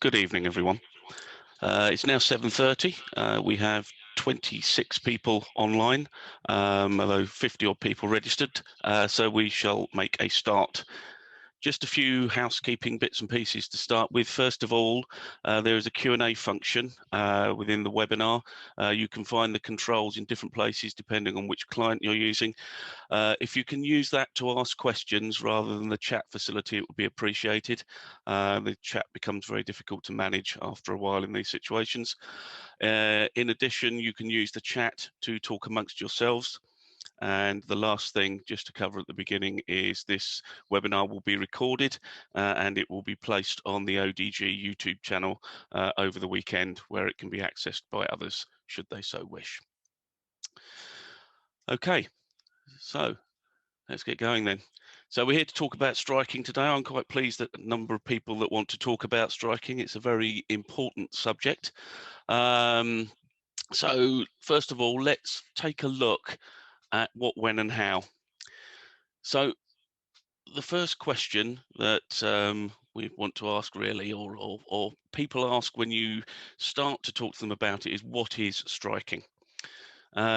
Good evening, everyone. It's now 7:30. We have 26 people online, although 50 odd people registered. So we shall make a start. Just a few housekeeping bits and pieces to start with. First of all, there is a Q&A function within the webinar. You can find the controls in different places depending on which client you're using. If you can use that to ask questions rather than the chat facility, it would be appreciated. The chat becomes very difficult to manage after a while in these situations. In addition, you can use the chat to talk amongst yourselves. And the last thing just to cover at the beginning is this webinar will be recorded and it will be placed on the ODG YouTube channel over the weekend, where it can be accessed by others should they so wish. Okay, so let's get going then. So we're here to talk about striking today. I'm quite pleased that a number of people that want to talk about striking. It's a very important subject. So first of all, let's take a look at what, when and how. So the first question that we want to ask really, or people ask when you start to talk to them about it, is what is striking?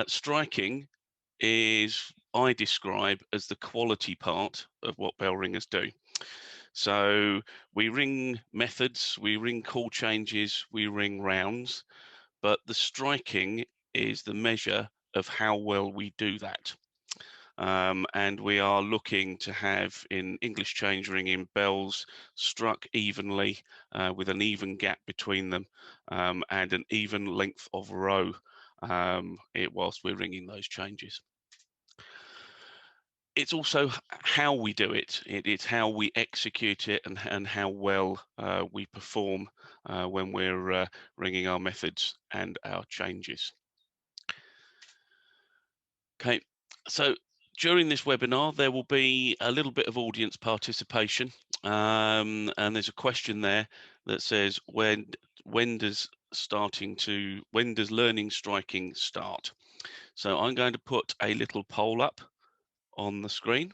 Striking is, I describe as the quality part of what bell ringers do. So we ring methods, we ring call changes, we ring rounds, but the striking is the measure of how well we do that. And we are looking to have in English change ringing bells struck evenly with an even gap between them and an even length of row whilst we're ringing those changes. It's also how we do it. It's how we execute it and how well we perform when we're ringing our methods and our changes. Okay, so during this webinar, there will be a little bit of audience participation, and there's a question there that says, when does learning striking start? So I'm going to put a little poll up on the screen.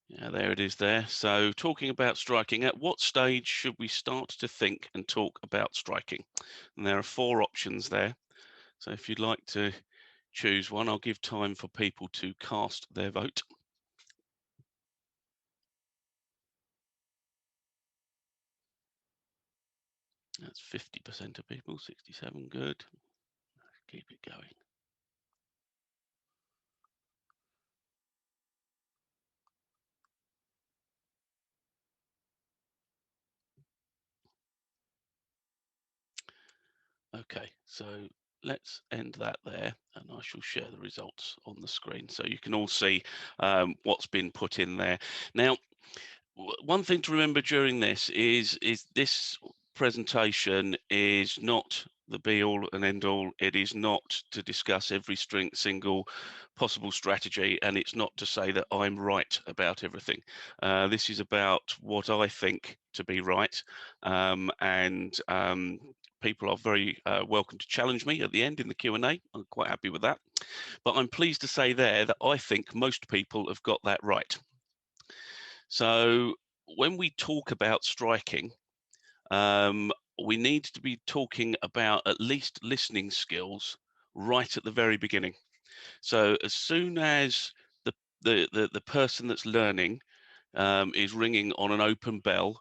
Yeah, there it is there. So talking about striking, at what stage should we start to think and talk about striking? And there are 4 options there. So if you'd like to choose one, I'll give time for people to cast their vote. That's 50% of people, 67, good. Keep it going. Okay, so let's end that there, and I shall share the results on the screen so you can all see what's been put in there. Now, one thing to remember during this is this presentation is not the be all and end all. It is not to discuss every single possible strategy, and it's not to say that I'm right about everything. This is about what I think to be right, and people are very welcome to challenge me at the end in the Q&A. I'm quite happy with that. But I'm pleased to say there that I think most people have got that right. So when we talk about striking, we need to be talking about at least listening skills right at the very beginning. So as soon as the person that's learning is ringing on an open bell,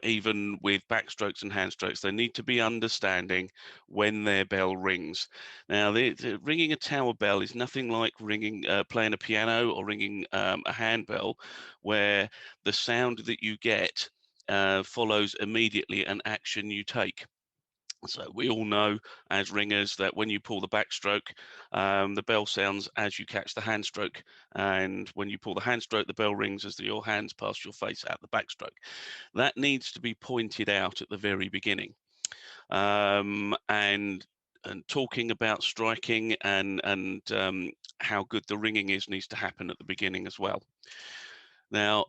even with backstrokes and handstrokes, they need to be understanding when their bell rings. Now, ringing a tower bell is nothing like playing a piano or ringing a handbell, where the sound that you get follows immediately an action you take. So we all know as ringers that when you pull the backstroke, the bell sounds as you catch the handstroke. And when you pull the handstroke, the bell rings as your hands pass your face at the backstroke. That needs to be pointed out at the very beginning. And talking about striking and how good the ringing is needs to happen at the beginning as well. Now,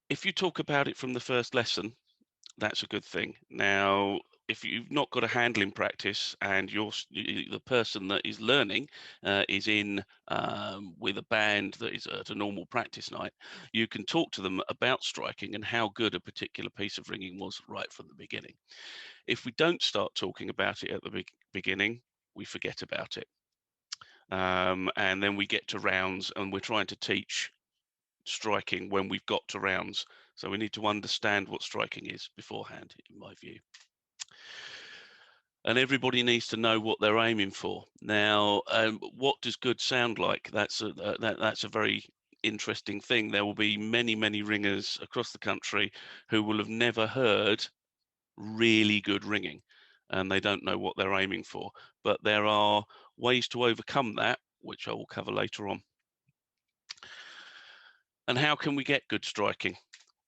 if you talk about it from the first lesson, that's a good thing. Now, if you've not got a handling practice and the person that is learning is in with a band that is at a normal practice night, you can talk to them about striking and how good a particular piece of ringing was right from the beginning. If we don't start talking about it at the beginning, we forget about it. And then we get to rounds and we're trying to teach striking when we've got to rounds. So we need to understand what striking is beforehand, in my view. And everybody needs to know what they're aiming for. Now, what does good sound like? That's a very interesting thing. There will be many, many ringers across the country who will have never heard really good ringing, and they don't know what they're aiming for. But there are ways to overcome that, which I will cover later on. And how can we get good striking?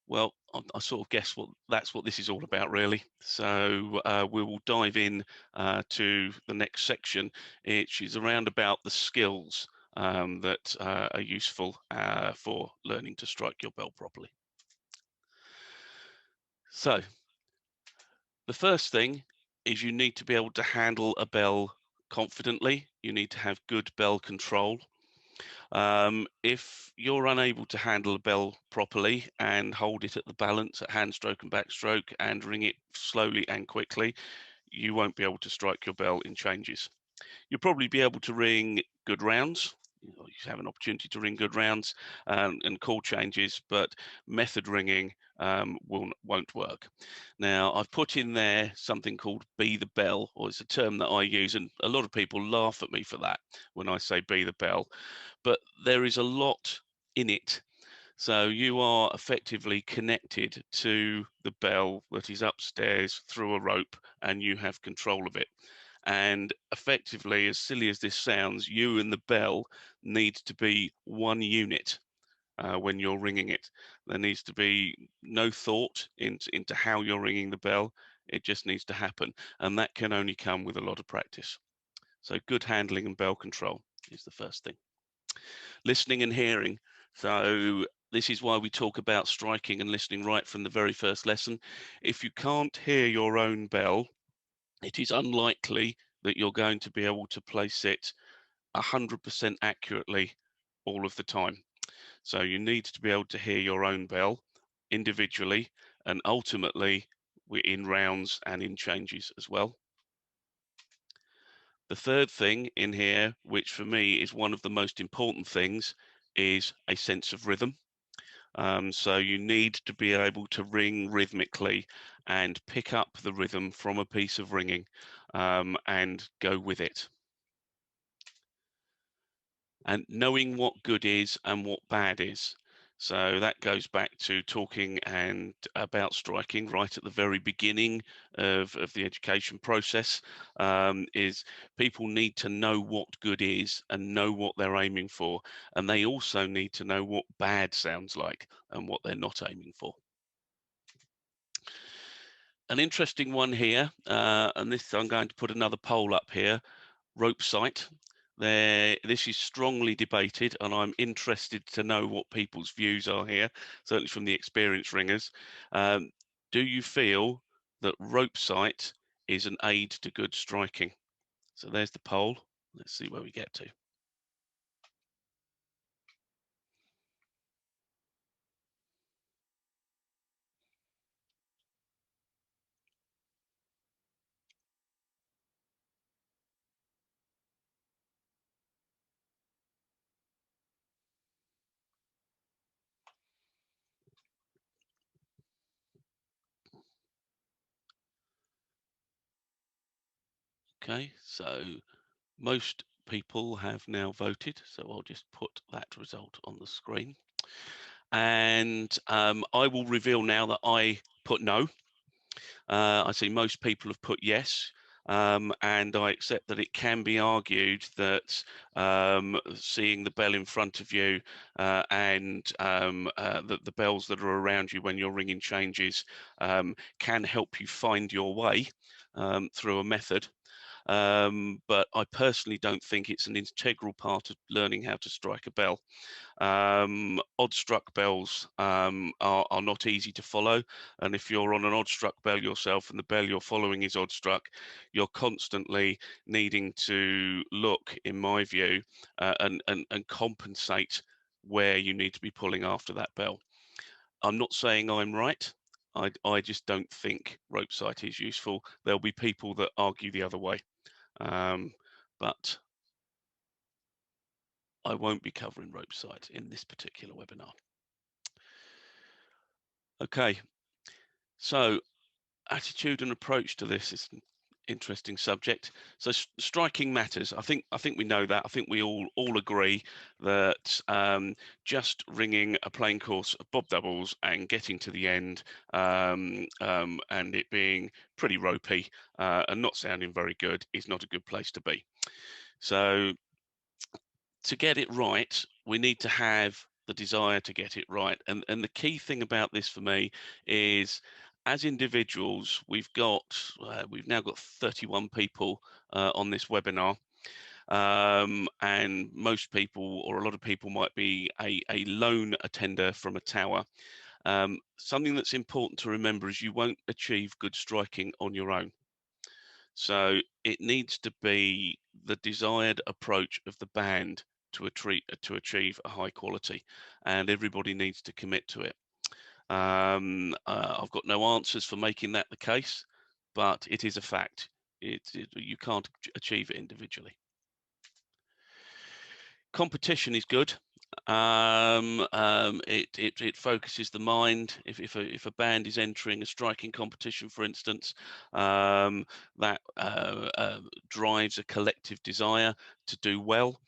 Well, I sort of guess that's what this is all about, really. So we will dive in to the next section, which is around about the skills that are useful for learning to strike your bell properly. So the first thing is you need to be able to handle a bell confidently. You need to have good bell control. If you're unable to handle a bell properly and hold it at the balance at hand stroke and backstroke and ring it slowly and quickly, you won't be able to strike your bell in changes. You'll probably be able to ring good rounds. You have an opportunity to ring good rounds and call changes, but method ringing won't work. Now, I've put in there something called be the bell, or it's a term that I use, and a lot of people laugh at me for that when I say be the bell, but there is a lot in it. So you are effectively connected to the bell that is upstairs through a rope, and you have control of it. And effectively, as silly as this sounds, you and the bell need to be one unit when you're ringing it. There needs to be no thought into how you're ringing the bell. It just needs to happen. And that can only come with a lot of practice. So good handling and bell control is the first thing. Listening and hearing. So this is why we talk about striking and listening right from the very first lesson. If you can't hear your own bell, it is unlikely that you're going to be able to place it 100% accurately all of the time. So you need to be able to hear your own bell individually and ultimately in rounds and in changes as well. The third thing in here, which for me is one of the most important things, is a sense of rhythm. So you need to be able to ring rhythmically and pick up the rhythm from a piece of ringing and go with it. And knowing what good is and what bad is. So that goes back to talking and about striking right at the very beginning of the education process, is people need to know what good is and know what they're aiming for. And they also need to know what bad sounds like and what they're not aiming for. An interesting one here, and this I'm going to put another poll up here, rope sight. This is strongly debated, and I'm interested to know what people's views are here, certainly from the experienced ringers. Do you feel that rope sight is an aid to good striking? So there's the poll. Let's see where we get to. Okay, so most people have now voted, so I'll just put that result on the screen. And I will reveal now that I put no. I see most people have put yes. And I accept that it can be argued that seeing the bell in front of you and the bells that are around you when you're ringing changes can help you find your way through a method. But I personally don't think it's an integral part of learning how to strike a bell. Odd struck bells are not easy to follow, and if you're on an odd struck bell yourself and the bell you're following is odd struck, you're constantly needing to look, in my view, and compensate where you need to be pulling after that bell. I'm not saying I'm right. I just don't think rope sight is useful. There'll be people that argue the other way, but I won't be covering rope sight in this particular webinar. Okay, so attitude and approach to this is an interesting subject. So striking matters. I think we know that. I think we all agree that just ringing a plain course of bob doubles and getting to the end and it being pretty ropey and not sounding very good is not a good place to be. So to get it right, we need to have the desire to get it right. And the key thing about this for me is, as individuals, we've now got 31 people on this webinar. And most people, or a lot of people, might be a lone attender from a tower. Something that's important to remember is you won't achieve good striking on your own. So it needs to be the desired approach of the band to achieve a high quality, and everybody needs to commit to it. I've got no answers for making that the case, but it is a fact. You can't achieve it individually. Competition is good. It focuses the mind. If a band is entering a striking competition, for instance, that drives a collective desire to do well.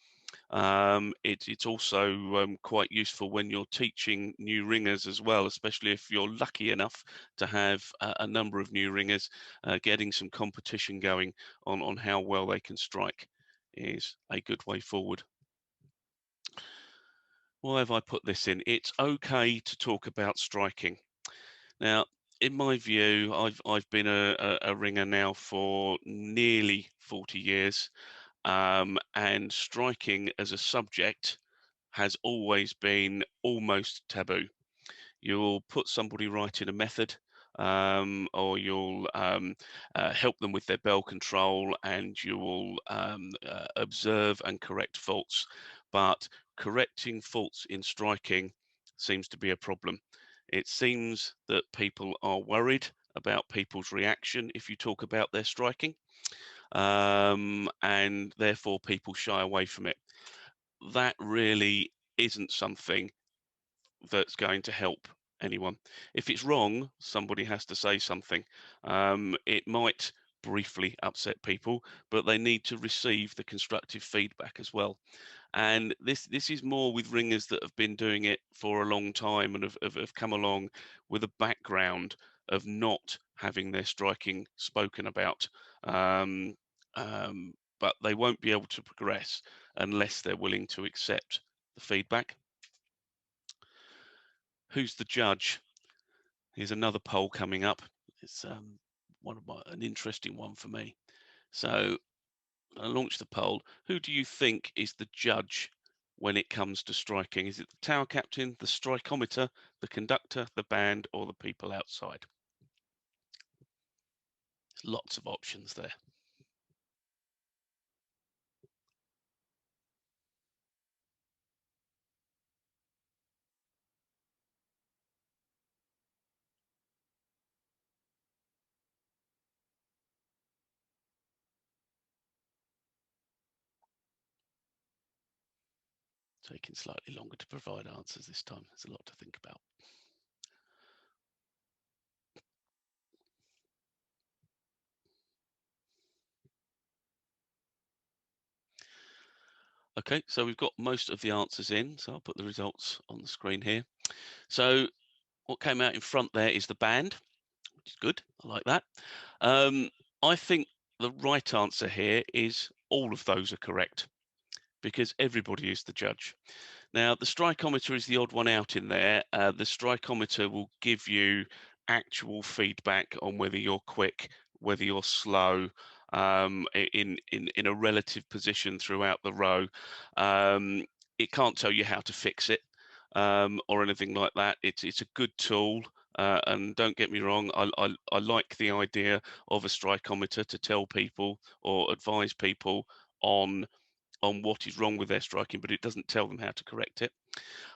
It's also quite useful when you're teaching new ringers as well, especially if you're lucky enough to have a number of new ringers. Getting some competition going on how well they can strike is a good way forward. Why have I put this in? It's okay to talk about striking. Now, in my view, I've been a ringer now for nearly 40 years, and striking as a subject has always been almost taboo. You'll put somebody right in a method, or you'll help them with their bell control, and you will observe and correct faults. But correcting faults in striking seems to be a problem. It seems that people are worried about people's reaction if you talk about their striking, and therefore people shy away from it. That really isn't something that's going to help anyone. If it's wrong, somebody has to say something. It might briefly upset people, but they need to receive the constructive feedback as well. And this is more with ringers that have been doing it for a long time and have come along with a background of not having their striking spoken about. Um, but they won't be able to progress unless they're willing to accept the feedback. Who's the judge? Here's another poll coming up. It's an interesting one for me. So I launched the poll. Who do you think is the judge when it comes to striking? Is it the tower captain, the strikometer, the conductor, the band, or the people outside? There's lots of options there. Taking slightly longer to provide answers this time. There's a lot to think about. Okay, so we've got most of the answers in, so I'll put the results on the screen here. So what came out in front there is the band, which is good. I like that. I think the right answer here is all of those are correct, because everybody is the judge. Now, the strikeometer is the odd one out in there. The strikeometer will give you actual feedback on whether you're quick, whether you're slow, in a relative position throughout the row. it can't tell you how to fix it or anything like that. It's a good tool. And don't get me wrong, I like the idea of a strikeometer to tell people or advise people on what is wrong with their striking, but it doesn't tell them how to correct it.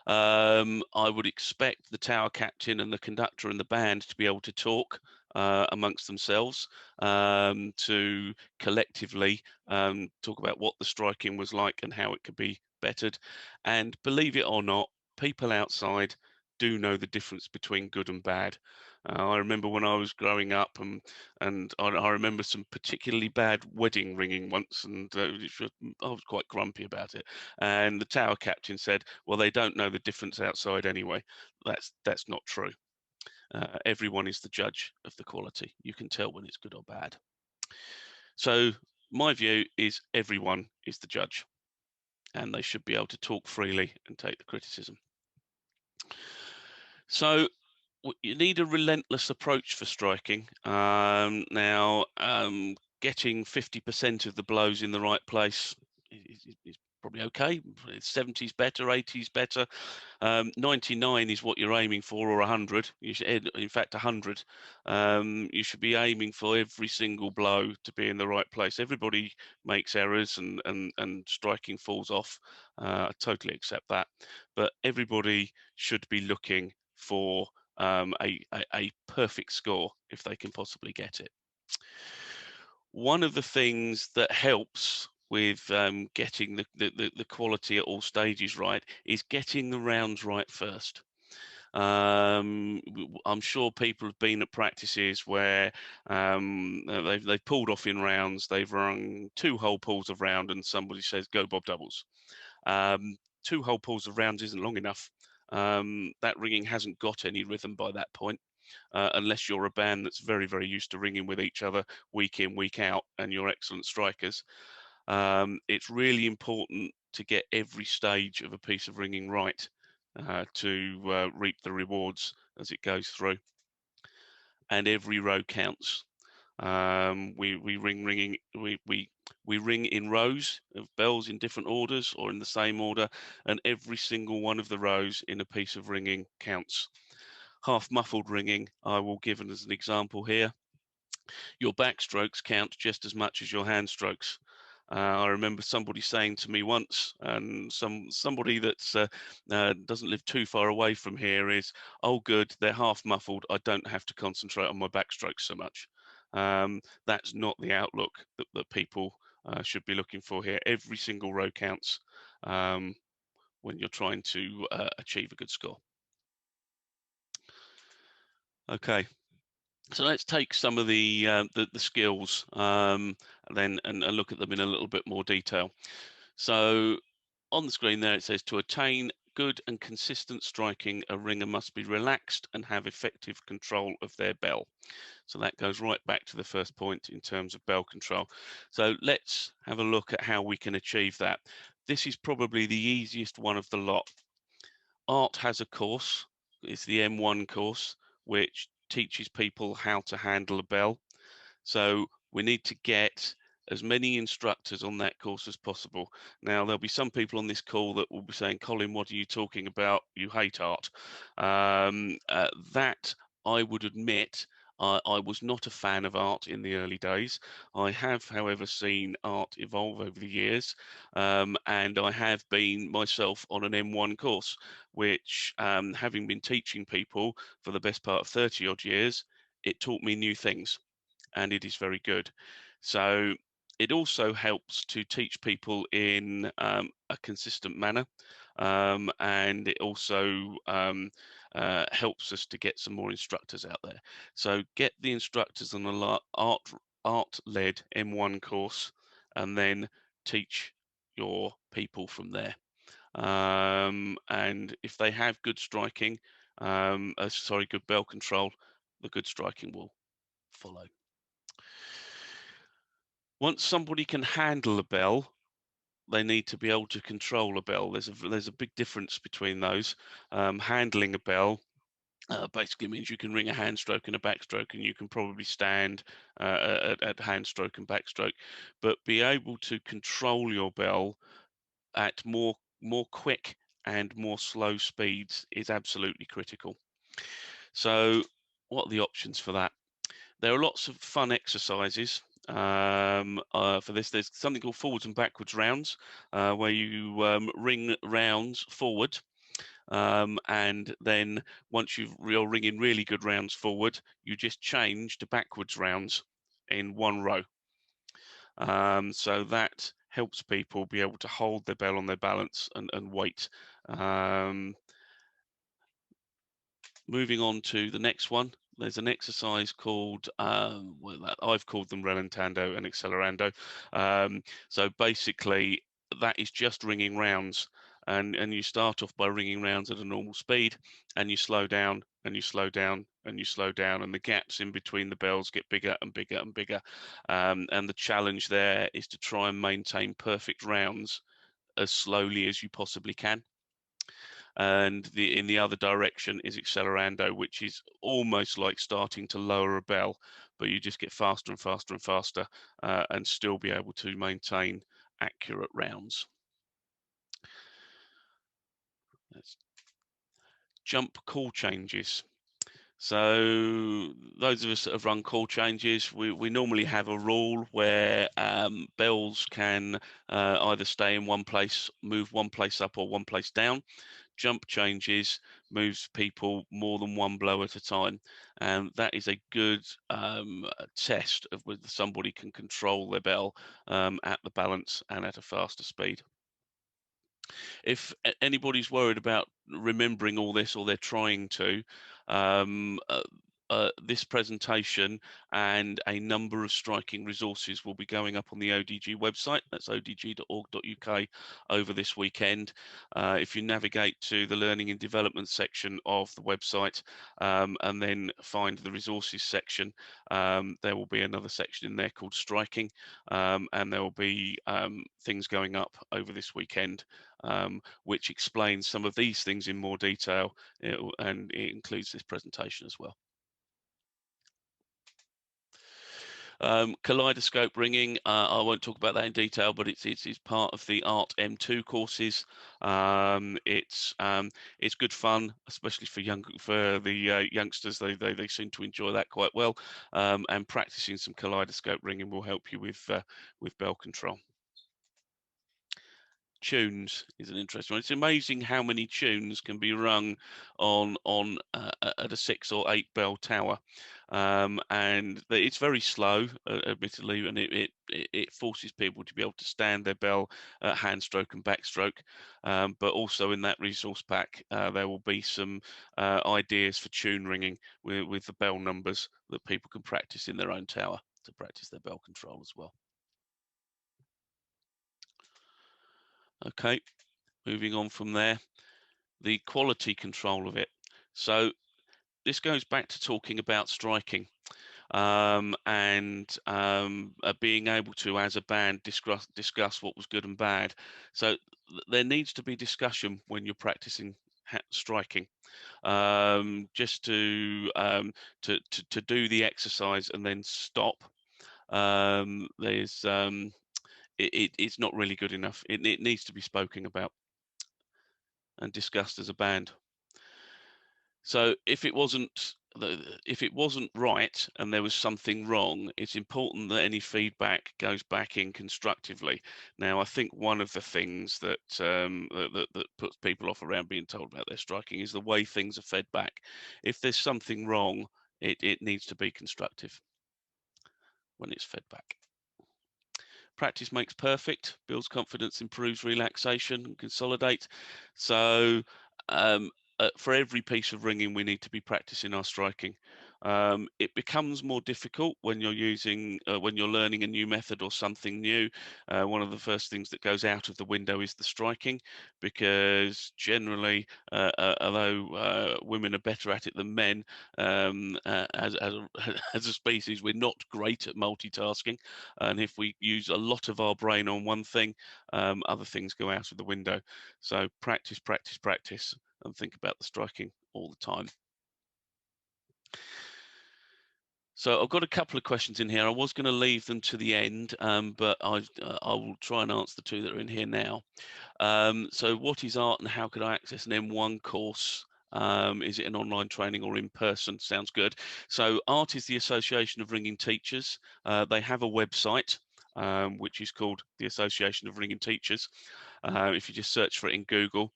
I would expect the tower captain and the conductor and the band to be able to talk amongst themselves, to collectively talk about what the striking was like and how it could be bettered. And believe it or not, people outside do know the difference between good and bad. I remember when I was growing up, and I remember some particularly bad wedding ringing once, and I was quite grumpy about it. And the tower captain said, "Well, they don't know the difference outside anyway." That's not true. Everyone is the judge of the quality. You can tell when it's good or bad. So my view is everyone is the judge, and they should be able to talk freely and take the criticism. So you need a relentless approach for striking. Now, getting 50% of the blows in the right place is probably okay. 70's better, 80's better. 99 is what you're aiming for, or 100. You should, in fact, 100. You should be aiming for every single blow to be in the right place. Everybody makes errors, and striking falls off. I totally accept that, but everybody should be looking for a perfect score if they can possibly get it. One of the things that helps with getting the quality at all stages right is getting the rounds right first. I'm sure people have been at practices where they've pulled off in rounds, they've rung 2 whole pulls of round, and somebody says, "Go Bob doubles." 2 whole pulls of rounds isn't long enough. That ringing hasn't got any rhythm by that point, unless you're a band that's very, very used to ringing with each other week in, week out, and you're excellent strikers. It's really important to get every stage of a piece of ringing right to reap the rewards as it goes through. And every row counts. We ring in rows of bells in different orders or in the same order, and every single one of the rows in a piece of ringing counts. Half muffled ringing, I will give it as an example here. Your backstrokes count just as much as your hand strokes. I remember somebody saying to me once, and somebody that's doesn't live too far away from here is, "Oh, good, they're half muffled. I don't have to concentrate on my backstrokes so much." That's not the outlook that people should be looking for here. Every single row counts when you're trying to achieve a good score. Okay. So let's take some of the skills then and look at them in a little bit more detail. So on the screen there it says, to attain good and consistent striking, a ringer must be relaxed and have effective control of their bell. So that goes right back to the first point in terms of bell control. So let's have a look at how we can achieve that. This is probably the easiest one of the lot. Art has a course, it's the M1 course, which teaches people how to handle a bell. So we need to get as many instructors on that course as possible. Now, there'll be some people on this call that will be saying, "Colin, what are you talking about? You hate art." That, I would admit, I was not a fan of art in the early days. I have, however, seen art evolve over the years, and I have been myself on an M1 course, which, having been teaching people for the best part of 30 odd years, it taught me new things, and it is very good. So it also helps to teach people in a consistent manner, and it also helps us to get some more instructors out there. So get the instructors on a art-led M1 course, and then teach your people from there. And if they have good striking, good bell control, the good striking will follow. Once somebody can handle a bell, they need to be able to control a bell. There's a big difference between those. Handling a bell basically means you can ring a hand stroke and a backstroke, and you can probably stand at hand stroke and backstroke. But be able to control your bell at more more quick and more slow speeds is absolutely critical. So what are the options for that? There are lots of fun exercises for this. There's something called forwards and backwards rounds, where you ring rounds forward, and then once you're ringing really good rounds forward, you just change to backwards rounds in one row. So that helps people be able to hold their bell on their balance and wait. Moving on to the next one, there's an exercise called, I've called them rallentando and accelerando. So basically, that is just ringing rounds, and you start off by ringing rounds at a normal speed, and you slow down, and you slow down, and you slow down, and the gaps in between the bells get bigger and bigger and bigger. And the challenge there is to try and maintain perfect rounds as slowly as you possibly can. And in the other direction is accelerando, which is almost like starting to lower a bell, but you just get faster and faster and faster, and still be able to maintain accurate rounds. Let's jump call changes. So those of us that have run call changes, we normally have a rule where bells can either stay in one place, move one place up or one place down. Jump changes moves people more than one blow at a time, and that is a good test of whether somebody can control their bell at the balance and at a faster speed. If anybody's worried about remembering all this, or they're trying to, um, this presentation and a number of striking resources will be going up on the ODG website. That's odg.org.uk over this weekend. If you navigate to the Learning and Development section of the website, and then find the resources section, there will be another section in there called striking, and there will be things going up over this weekend, which explains some of these things in more detail, and it includes this presentation as well. Kaleidoscope ringing, I won't talk about that in detail, but it's part of the Art M2 courses. It's good fun, especially for the youngsters. They seem to enjoy that quite well, and practicing some kaleidoscope ringing will help you with bell control. Tunes is an interesting one. It's amazing how many tunes can be rung on at a 6 or 8 bell tower, and it's very slow, admittedly, and it forces people to be able to stand their bell at hand stroke and backstroke. But also in that resource pack, there will be some ideas for tune ringing with the bell numbers that people can practice in their own tower to practice their bell control as well. Okay. Moving on from there, the quality control of it. So this goes back to talking about striking, and being able to, as a band, discuss what was good and bad. So there needs to be discussion when you're practicing striking, just to do the exercise and then stop. It's not really good enough. It needs to be spoken about and discussed as a band. So if it wasn't right and there was something wrong, it's important that any feedback goes back in constructively. Now, I think one of the things that that puts people off around being told about their striking is the way things are fed back. If there's something wrong, it needs to be constructive when it's fed back. Practice makes perfect, builds confidence, improves relaxation, and consolidate. So for every piece of ringing, we need to be practicing our striking. It becomes more difficult when you're learning a new method or something new. One of the first things that goes out of the window is the striking, because generally, although women are better at it than men, as as a species, we're not great at multitasking, and if we use a lot of our brain on one thing, other things go out of the window. So practice, practice, practice, and think about the striking all the time. So I've got a couple of questions in here. I was going to leave them to the end, but I will try and answer the two that are in here now. So what is art and how could I access an M1 course? Is it an online training or in person? Sounds good. So art is the Association of Ringing Teachers. They have a website, which is called the Association of Ringing Teachers. If you just search for it in Google,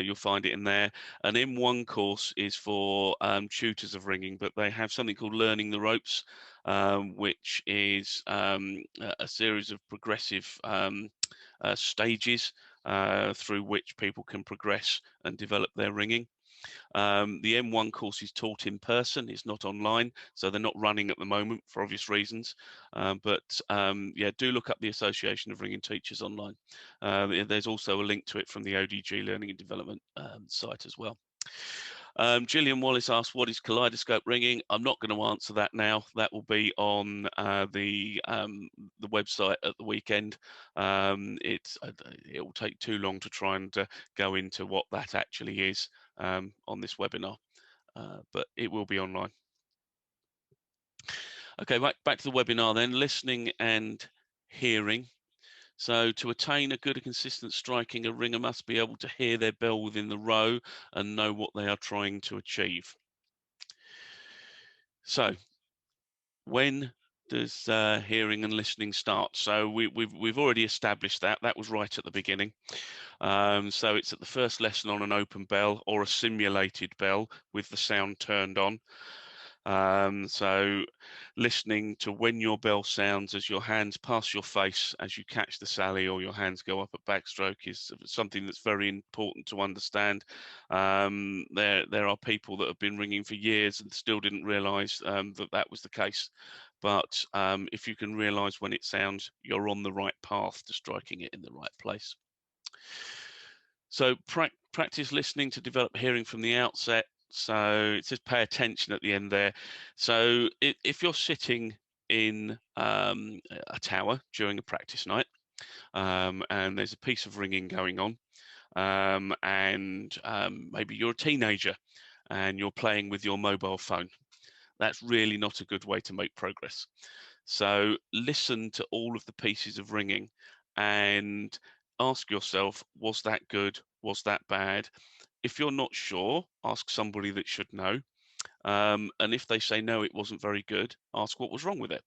you'll find it in there. An M1 course is for tutors of ringing, but they have something called Learning the Ropes, which is a series of progressive stages through which people can progress and develop their ringing. The M1 course is taught in person, it's not online, so they're not running at the moment for obvious reasons. Yeah, do look up the Association of Ringing Teachers online. There's also a link to it from the ODG Learning and Development site as well. Gillian Wallace asked, what is kaleidoscope ringing? I'm not going to answer that now. That will be on the website at the weekend. It will take too long to try and go into what that actually is on this webinar, but it will be online. Okay, back to the webinar then, listening and hearing. So to attain a good and consistent striking, a ringer must be able to hear their bell within the row and know what they are trying to achieve. So when does hearing and listening start? So we've already established that. That was right at the beginning. So it's at the first lesson on an open bell or a simulated bell with the sound turned on. So listening to when your bell sounds as your hands pass your face as you catch the sally or your hands go up at backstroke is something that's very important to understand. There are people that have been ringing for years and still didn't realise that was the case. But if you can realise when it sounds, you're on the right path to striking it in the right place. So practice listening to develop hearing from the outset. So it says pay attention at the end there. So if you're sitting in a tower during a practice night and there's a piece of ringing going on, and maybe you're a teenager and you're playing with your mobile phone, that's really not a good way to make progress. So listen to all of the pieces of ringing and ask yourself, was that good? Was that bad? If you're not sure, ask somebody that should know. And if they say, no, it wasn't very good, ask what was wrong with it.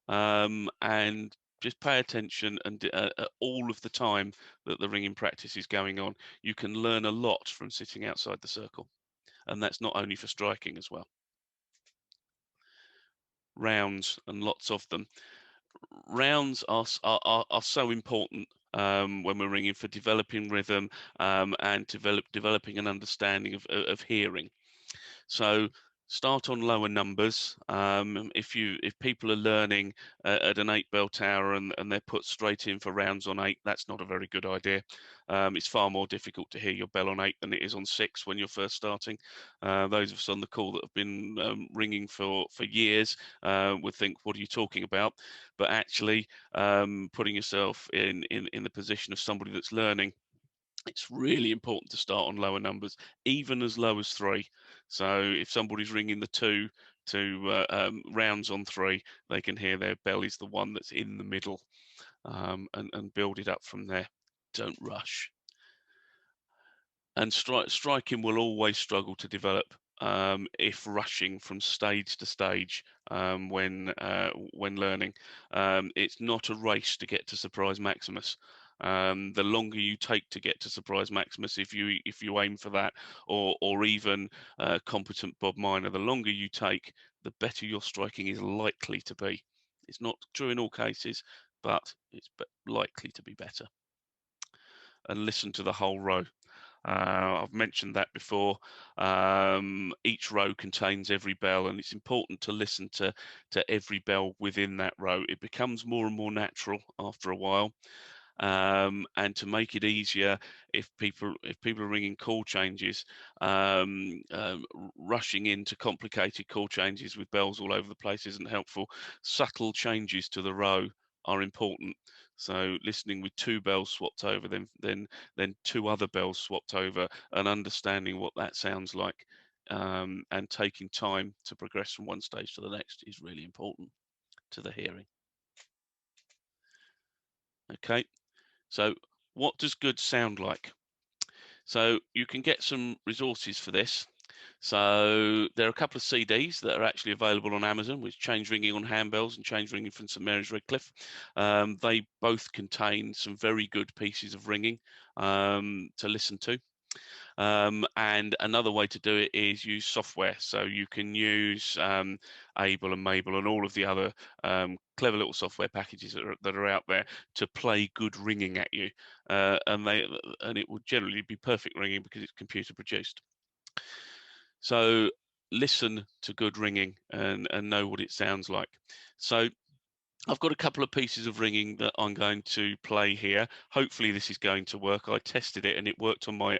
And just pay attention and all of the time that the ringing practice is going on. You can learn a lot from sitting outside the circle. And that's not only for striking as well. Rounds and lots of them. Rounds are so important when we're ringing for developing rhythm and developing an understanding of hearing. So start on lower numbers. If people are learning at an 8 bell tower and they're put straight in for rounds on 8, that's not a very good idea. It's far more difficult to hear your bell on 8 than it is on 6 when you're first starting. Those of us on the call that have been ringing for years would think, what are you talking about? But actually putting yourself in the position of somebody that's learning, it's really important to start on lower numbers, even as low as 3. So if somebody's ringing the 2 to rounds on 3, they can hear their bell is the one that's in the middle, and build it up from there. Don't rush. And striking will always struggle to develop if rushing from stage to stage when learning. It's not a race to get to surprise maximus. The longer you take to get to surprise maximus, if you aim for that, or even competent Bob minor, the longer you take, the better your striking is likely to be. It's not true in all cases, but it's likely to be better. And listen to the whole row. I've mentioned that before. Each row contains every bell, and it's important to listen to every bell within that row. It becomes more and more natural after a while. And to make it easier, if people are ringing call changes, rushing into complicated call changes with bells all over the place isn't helpful. Subtle changes to the row are important. So listening with 2 bells swapped over, then 2 other bells swapped over, and understanding what that sounds like and taking time to progress from one stage to the next is really important to the hearing. Okay, so what does good sound like? So you can get some resources for this. So there are a couple of CDs that are actually available on Amazon, which Change Ringing on Handbells and Change Ringing from St Mary's Redcliffe. They both contain some very good pieces of ringing to listen to. And another way to do it is use software. So you can use Able and Mabel and all of the other clever little software packages that are out there to play good ringing at you, and it will generally be perfect ringing because it's computer produced. So listen to good ringing and know what it sounds like. So I've got a couple of pieces of ringing that I'm going to play here. Hopefully this is going to work. I tested it and it worked on my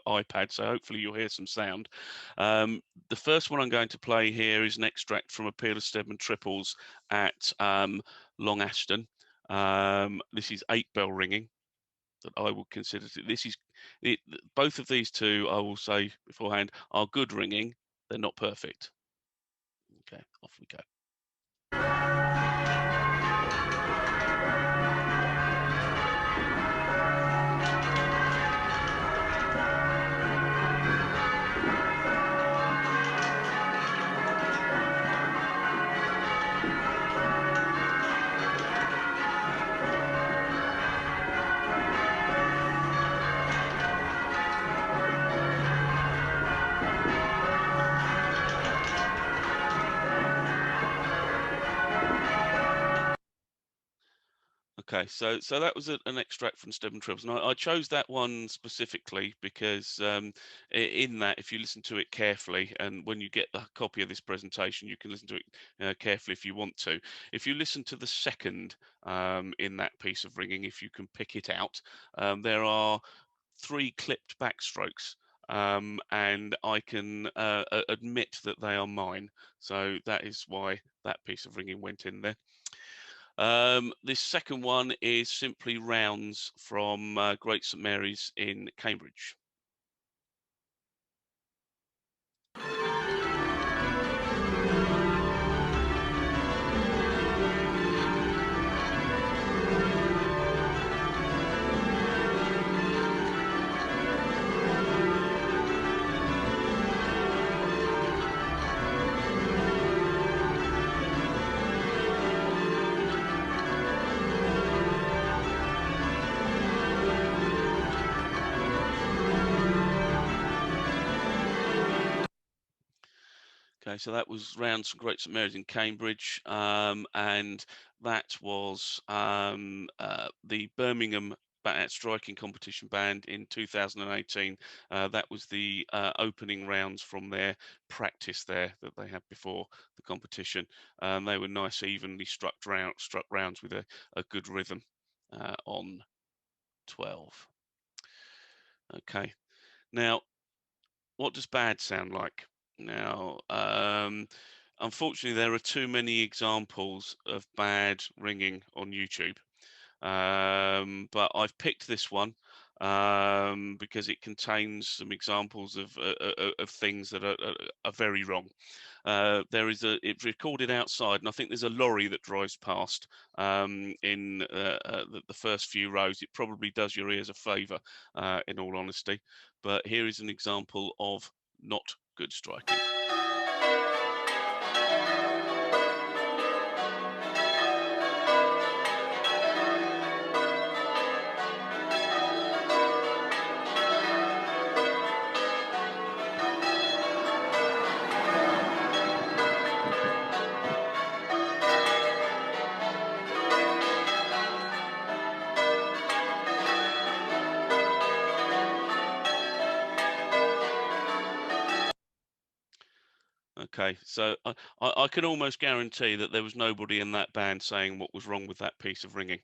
iPad, so hopefully you'll hear some sound. The first one I'm going to play here is an extract from a Peerless Stedman Triples at Long Ashton. This is 8-bell ringing that I would consider. Both of these two, I will say beforehand, are good ringing. They're not perfect. Okay, off we go. Okay, so that was an extract from Stedman Triples, and I chose that one specifically because in that, if you listen to it carefully, and when you get the copy of this presentation, you can listen to it carefully if you want to. If you listen to the second in that piece of ringing, if you can pick it out, there are 3 clipped backstrokes. And I can admit that they are mine. So that is why that piece of ringing went in there. This second one is simply rounds from Great St Mary's in Cambridge. Okay, so that was rounds from Great St Mary's in Cambridge, and that was the Birmingham Striking Competition Band in 2018. That was the opening rounds from their practice there that they had before the competition. They were nice, evenly struck rounds with a good rhythm on 12. Okay, now what does bad sound like? Now, unfortunately, there are too many examples of bad ringing on YouTube. But I've picked this one because it contains some examples of things that are very wrong. It's recorded outside, and I think there's a lorry that drives past in the first few rows. It probably does your ears a favour, in all honesty. But here is an example of not good striking. Okay, so I can almost guarantee that there was nobody in that band saying what was wrong with that piece of ringing.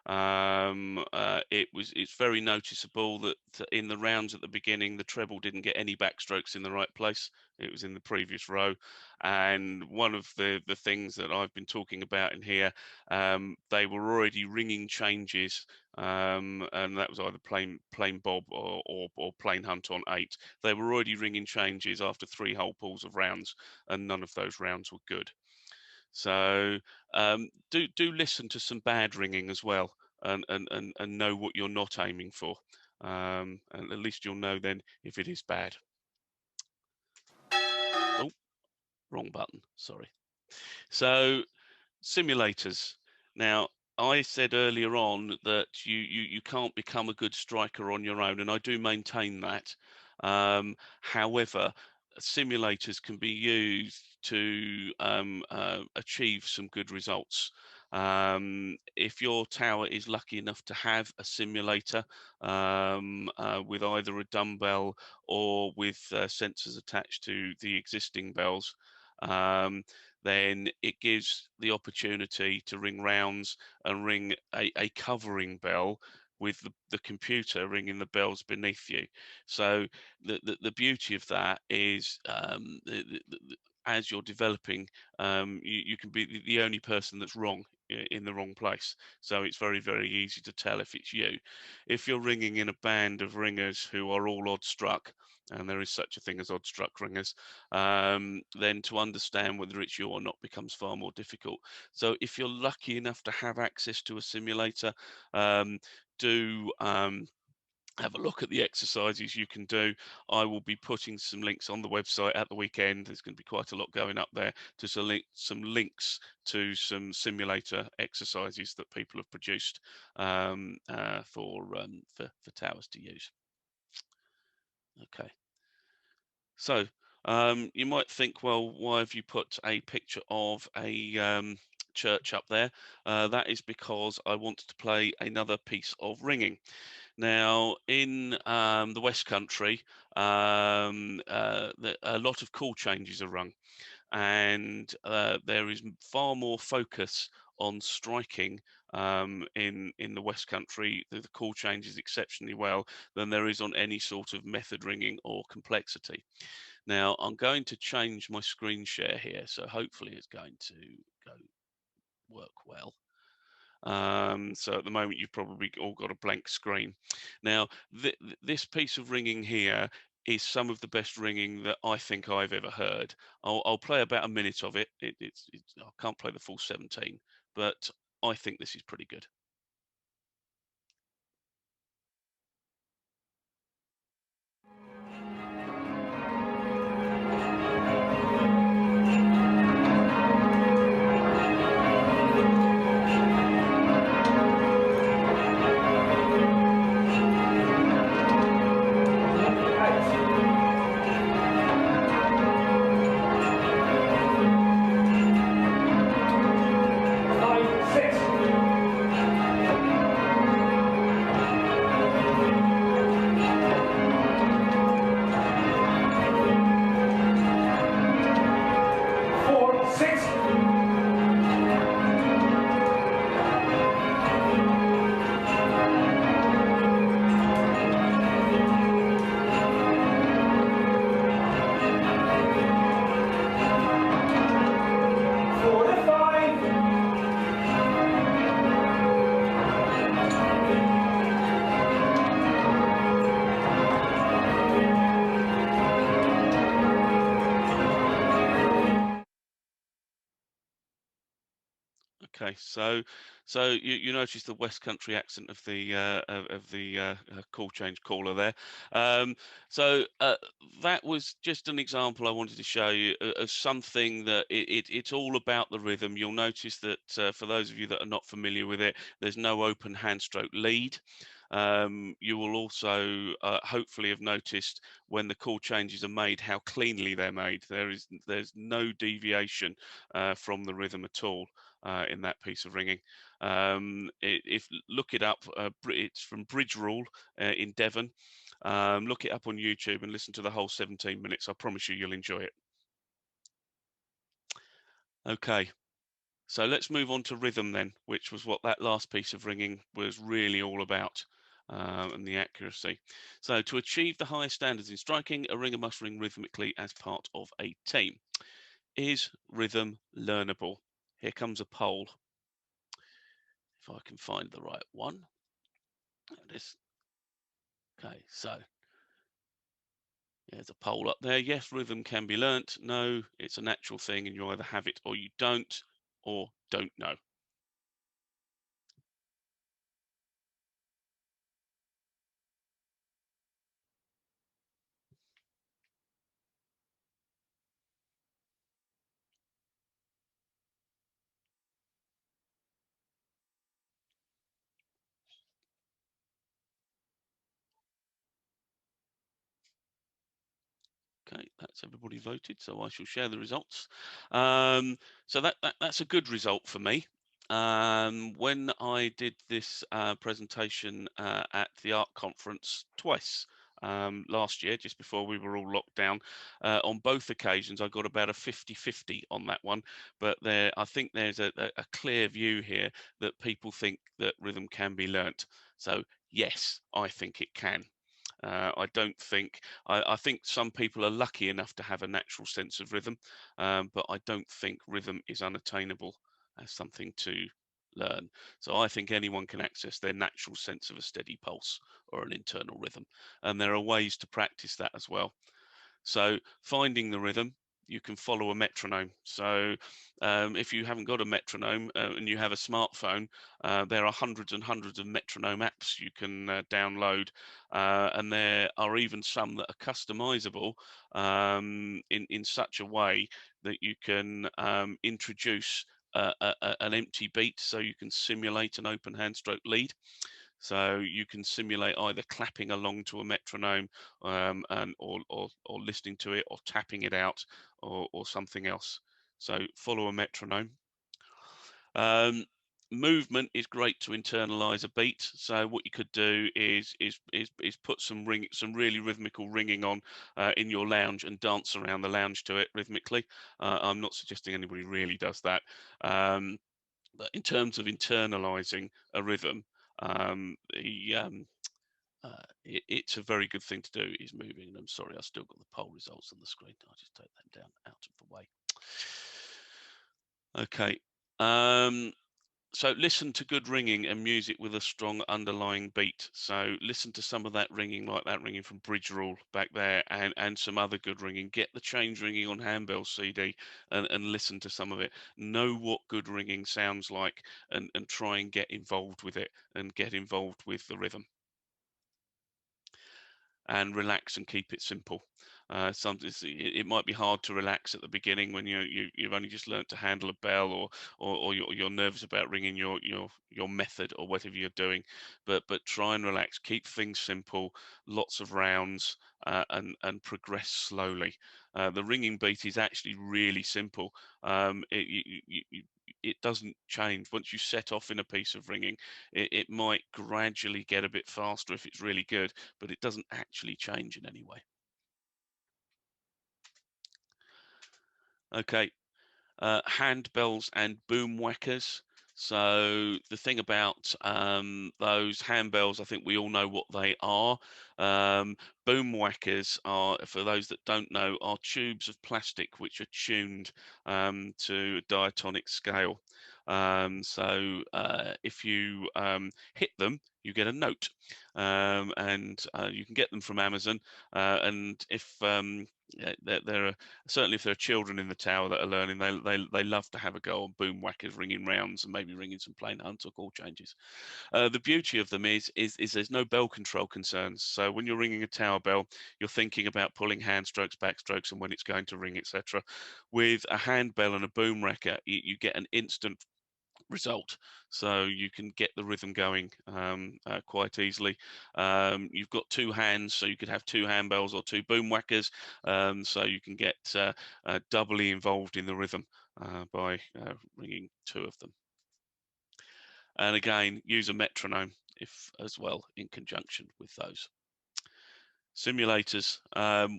It's very noticeable that in the rounds at the beginning, the treble didn't get any backstrokes in the right place. It was in the previous row. And one of the things that I've been talking about in here, they were already ringing changes, and that was either plain bob or plain hunt on 8. They were already ringing changes after 3 whole pools of rounds, and none of those rounds were good. So do listen to some bad ringing as well, and know what you're not aiming for, and at least you'll know then if it is bad. Oh, wrong button. Sorry. So simulators. Now, I said earlier on that you can't become a good striker on your own, and I do maintain that. However, simulators can be used to achieve some good results. If your tower is lucky enough to have a simulator with either a dumbbell or with sensors attached to the existing bells, um, then it gives the opportunity to ring rounds and ring a covering bell with the computer ringing the bells beneath you. So the beauty of that is as you're developing, you can be the only person that's wrong in the wrong place. So it's very, very easy to tell if it's you. If you're ringing in a band of ringers who are all odd struck, and there is such a thing as odd struck ringers, then to understand whether it's you or not becomes far more difficult. So if you're lucky enough to have access to a simulator, do have a look at the exercises you can do. I will be putting some links on the website at the weekend. There's going to be quite a lot going up there to some links to some simulator exercises that people have produced for towers to use. Okay. So you might think, well, why have you put a picture of a church up there? That is because I wanted to play another piece of ringing. Now, in the West Country, a lot of call changes are rung, and there is far more focus on striking in the West Country. The call changes exceptionally well than there is on any sort of method ringing or complexity. Now, I'm going to change my screen share here, so hopefully it's going to go work well. So at the moment, you've probably all got a blank screen. Now, this piece of ringing here is some of the best ringing that I think I've ever heard. I'll play about a minute of it. I can't play the full 17, but I think this is pretty good. Okay, so you notice the West Country accent of the call change caller there. So that was just an example I wanted to show you of something that it's all about the rhythm. You'll notice that for those of you that are not familiar with it, there's no open hand stroke lead. You will also hopefully have noticed when the call changes are made how cleanly they're made. There's no deviation from the rhythm at all in that piece of ringing. If look it up, it's from Bridge Rule in Devon. Look it up on YouTube and listen to the whole 17 minutes. I promise you'll enjoy it. Okay. So let's move on to rhythm then, which was what that last piece of ringing was really all about, and the accuracy. So to achieve the highest standards in striking, a ringer must ring rhythmically as part of a team. Is rhythm learnable? Here comes a poll. If I can find the right one. There it is. Okay, so there's a poll up there. Yes, rhythm can be learnt. No, it's a natural thing and you either have it or you don't, or don't know. Okay, that's everybody voted, so I shall share the results. So that's a good result for me. When I did this presentation at the art conference twice last year, just before we were all locked down, on both occasions I got about a 50-50 on that one. But I think there's a clear view here that people think that rhythm can be learnt. So yes, I think it can. I don't think, I think some people are lucky enough to have a natural sense of rhythm, but I don't think rhythm is unattainable as something to learn. So I think anyone can access their natural sense of a steady pulse or an internal rhythm. And there are ways to practice that as well. So finding the rhythm, you can follow a metronome. So if you haven't got a metronome and you have a smartphone, there are hundreds and hundreds of metronome apps you can download, and there are even some that are customizable in such a way that you can introduce an empty beat, so you can simulate an open hand stroke lead. So you can simulate either clapping along to a metronome, or listening to it, or tapping it out, or something else. So follow a metronome. Um, Movement is great to internalize a beat. So what you could do is put some really rhythmical ringing on in your lounge and dance around the lounge to it rhythmically. I'm not suggesting anybody really does that. But in terms of internalizing a rhythm, it's a very good thing to do, is moving. And I'm sorry, I've still got the poll results on the screen. I'll just take them down out of the way. Okay. So listen to good ringing and music with a strong underlying beat. So listen to some of that ringing, like that ringing from Bridge Rule back there, and some other good ringing. Get the change ringing on Handbell CD and listen to some of it. Know what good ringing sounds like, and try and get involved with it and get involved with the rhythm. And relax and keep it simple. Sometimes it might be hard to relax at the beginning when you've only just learned to handle a bell, or you're nervous about ringing your method or whatever you're doing. But try and relax. Keep things simple. Lots of rounds, and progress slowly. The ringing beat is actually really simple. It doesn't change once you set off in a piece of ringing. It might gradually get a bit faster if it's really good, but it doesn't actually change in any way. Okay, handbells and boom whackers. So the thing about those handbells, I think we all know what they are. Boom whackers are, for those that don't know, are tubes of plastic which are tuned to a diatonic scale. So if you hit them, you get a note, and you can get them from Amazon. And if yeah, there are certainly, if there are children in the tower that are learning, they love to have a go on boom whackers, ringing rounds and maybe ringing some plain hunts or chord changes. The beauty of them is there's no bell control concerns. So when you're ringing a tower bell, you're thinking about pulling hand strokes, back strokes, and when it's going to ring, etc. With a hand bell and a boom whacker, you get an instant result, so you can get the rhythm going quite easily. You've got two hands, so you could have two handbells or two boom whackers, so you can get doubly involved in the rhythm by ringing two of them. And again, use a metronome if as well in conjunction with those. Simulators,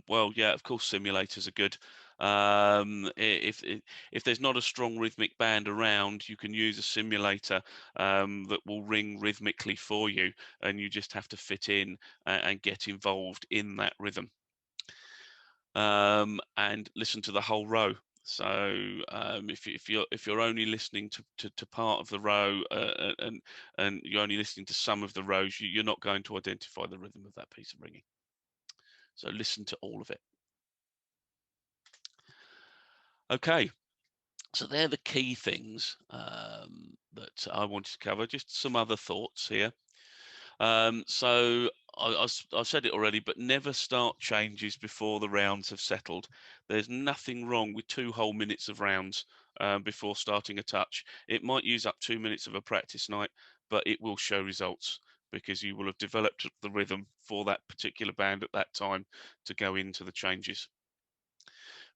well, yeah, of course simulators are good. If there's not a strong rhythmic band around, you can use a simulator that will ring rhythmically for you, and you just have to fit in and get involved in that rhythm, and listen to the whole row. So if you're only listening to part of the row, and you're only listening to some of the rows, you're not going to identify the rhythm of that piece of ringing. So listen to all of it. Okay, so they're the key things that I wanted to cover. Just some other thoughts here. So I've said it already, but never start changes before the rounds have settled. There's nothing wrong with 2 whole minutes of rounds before starting a touch. It might use up 2 minutes of a practice night, but it will show results because you will have developed the rhythm for that particular band at that time to go into the changes.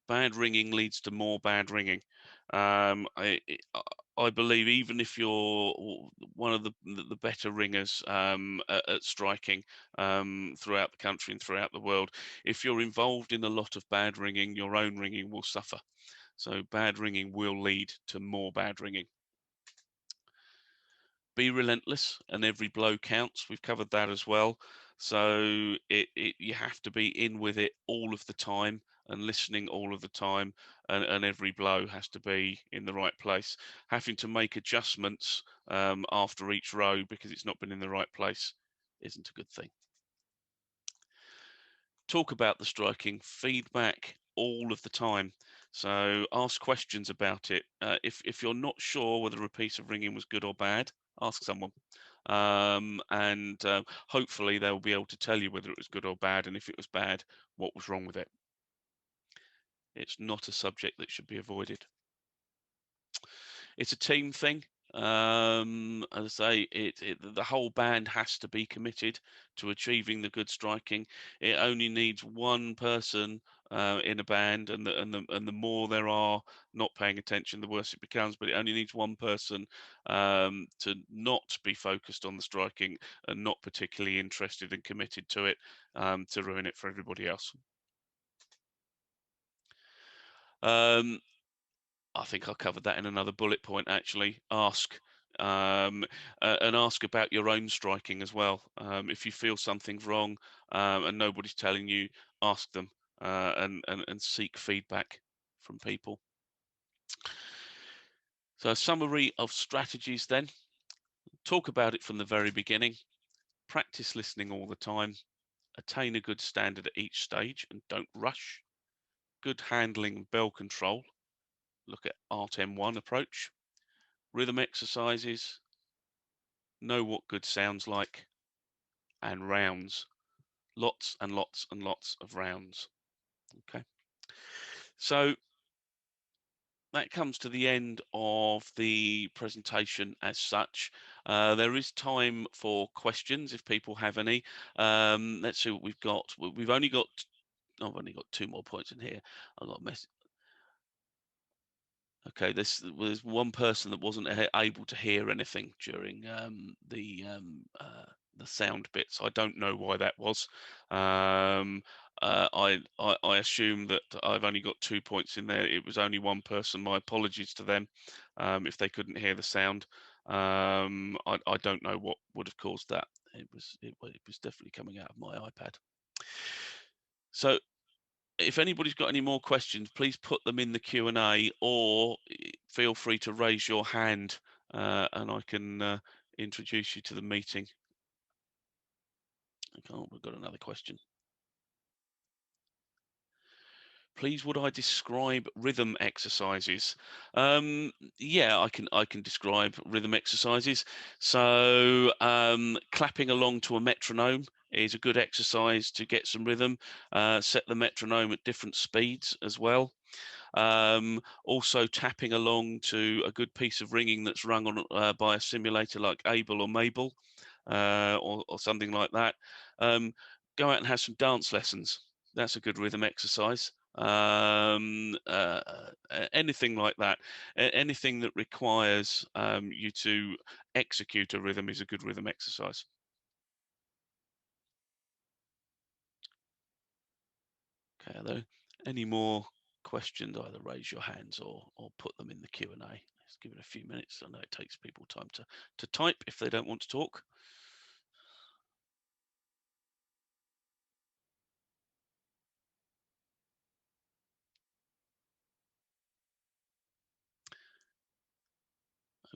Bad ringing leads to more bad ringing. I believe even if you're one of the better ringers at striking throughout the country and throughout the world, if you're involved in a lot of bad ringing, your own ringing will suffer. So bad ringing will lead to more bad ringing. Be relentless, and every blow counts. We've covered that as well. So you have to be in with it all of the time and listening all of the time, and every blow has to be in the right place. Having to make adjustments after each row because it's not been in the right place isn't a good thing. Talk about the striking, feedback all of the time. So ask questions about it. If you're not sure whether a piece of ringing was good or bad, ask someone. And hopefully they'll be able to tell you whether it was good or bad, and if it was bad, what was wrong with it. It's not a subject that should be avoided. It's a team thing. As I say, the whole band has to be committed to achieving the good striking. It only needs one person in a band, and the more there are not paying attention, the worse it becomes. But it only needs one person to not be focused on the striking and not particularly interested and committed to it, to ruin it for everybody else. Um, I think I covered that in another bullet point, actually. Ask, and ask about your own striking as well. If you feel something's wrong and nobody's telling you, ask them and seek feedback from people. So a summary of strategies then. Talk about it from the very beginning. Practice listening all the time. Attain a good standard at each stage and don't rush. Good handling and bell control. Look at Art M1 approach. Rhythm exercises, know what good sounds like, and rounds. Lots and lots and lots of rounds. Okay. So that comes to the end of the presentation as such. There is time for questions if people have any. Let's see what we've got. I've only got 2 more points in here. I've got a mess. Okay, there's one person that wasn't able to hear anything during the sound bits. I don't know why that was. I assume that I've only got 2 points in there. It was only one person. My apologies to them if they couldn't hear the sound. I don't know what would have caused that. It was definitely coming out of my iPad. So if anybody's got any more questions, please put them in the Q&A, or feel free to raise your hand and I can introduce you to the meeting. Okay, we've got another question. Please, would I describe rhythm exercises? Yeah, I can describe rhythm exercises. So clapping along to a metronome is a good exercise to get some rhythm. Set the metronome at different speeds as well. Also tapping along to a good piece of ringing that's rung on by a simulator like Able or Mabel, or something like that. Go out and have some dance lessons. That's a good rhythm exercise. Anything like that, anything that requires you to execute a rhythm is a good rhythm exercise. Okay, are there any more questions, either raise your hands or put them in the Q&A. Let's give it a few minutes. I know it takes people time to type if they don't want to talk.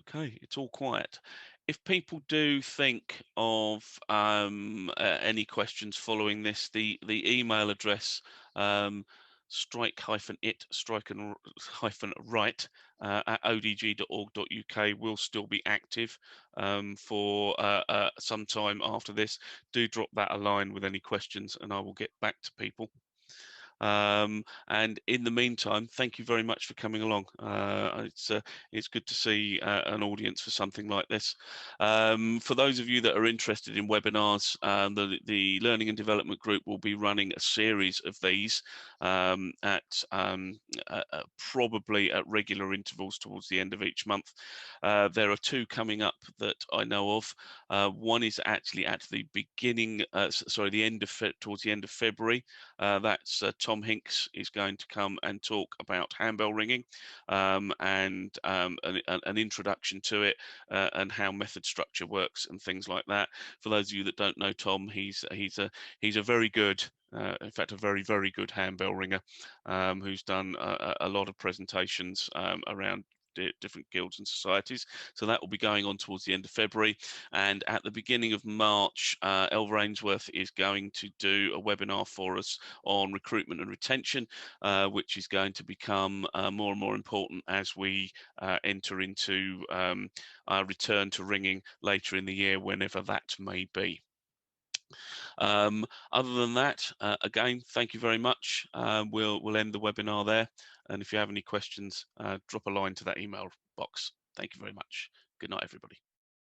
Okay, it's all quiet. If people do think of any questions following this, the email address strike-it-right at odg.org.uk will still be active for some time after this. Do drop that a line with any questions, and I will get back to people. And in the meantime, thank you very much for coming along. It's good to see an audience for something like this. For those of you that are interested in webinars, the Learning and Development Group will be running a series of these probably at regular intervals towards the end of each month. There are two coming up that I know of. One is actually at the beginning, towards the end of February. That's Tom Hinks is going to come and talk about handbell ringing and an introduction to it and how method structure works and things like that. For those of you that don't know Tom, he's a very good, in fact, a very, very good handbell ringer who's done a lot of presentations around different guilds and societies. So that will be going on towards the end of February. And at the beginning of March, Elva Ainsworth is going to do a webinar for us on recruitment and retention, which is going to become more and more important as we enter into our return to ringing later in the year, whenever that may be. Other than that, again, thank you very much. We'll end the webinar there. And if you have any questions, drop a line to that email box. Thank you very much. Good night, everybody.